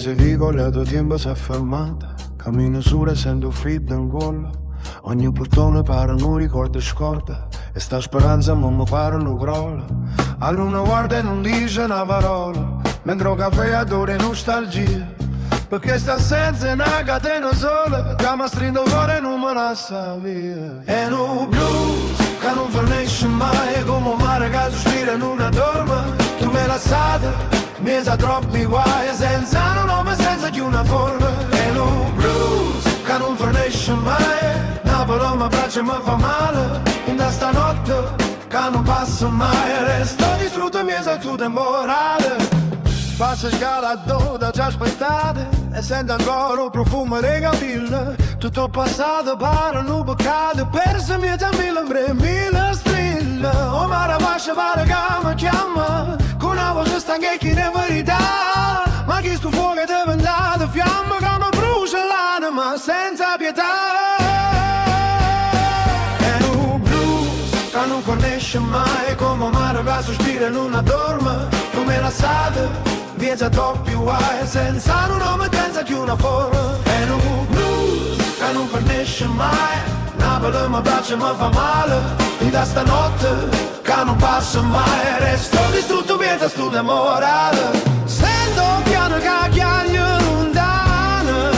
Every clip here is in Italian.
se vivo il tuo tempo si è fermato. Cammino su e sento freddo in gola. Ogni portone pare non ricorda scorda. E sta speranza ma mi pare non crolla. A luna guarda e non dice una parola. Mentre il caffè adora nostalgia. Perché sta senza una catena sola. Che mi stringe il cuore e non me lascia via. E un blues che non finisce mai. Come un mare che sospira e non dorme. Tu me la sai, mi sa troppi guai. Senza un nome, senza più una forma. E un blues che non finisce mai. Napoli mi piace e mi fa male. In questa notte che non passa mai. Resto distrutto e mi sa tutto immorale. Passa scala da già aspettate. E sento ancora il profumo dei capelli. Tutto passato pare un peccato. Perso mi da mille stelle. O mare pasce pare che mi chiama. Con una voce stanca e chi ne verità. Ma chi sto fuoco è diventato fiamma. Che mi brucia l'anima senza pietà. È un blues che non finisce mai. Come un mare che sospira e non dorme. Tu me la sai. Viaggia troppi guai, senza un nome, senza più una forma. È un blues che non finisce mai. Napoli mi piace e mi fa male. In questa notte che non passa mai. Resto distrutto, pensa sto morale. Sento un piano che chiaglia lontano.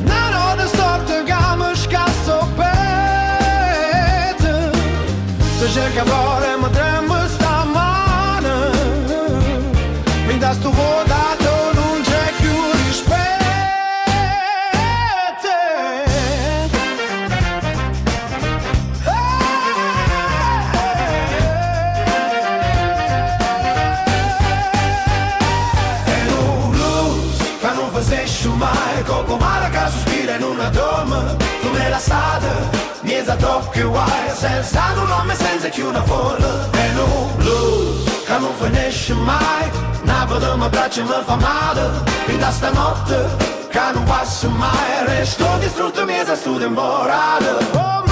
Una notte storta che mi scasso pete. Se cerca cuore mi trembo sta mano. Da sto votato non c'è più rispetto. E un blues che non facessi mai. Coco mare che sospira in una doma. Tu me la sai, mi sa troppi guai. Senza un nome, senza più una forma. E un blues che non finisce mai. Napoli mi piace e mi fa male. In questa notte che non passa mai. Resto distrutto, mi sa studio in morale.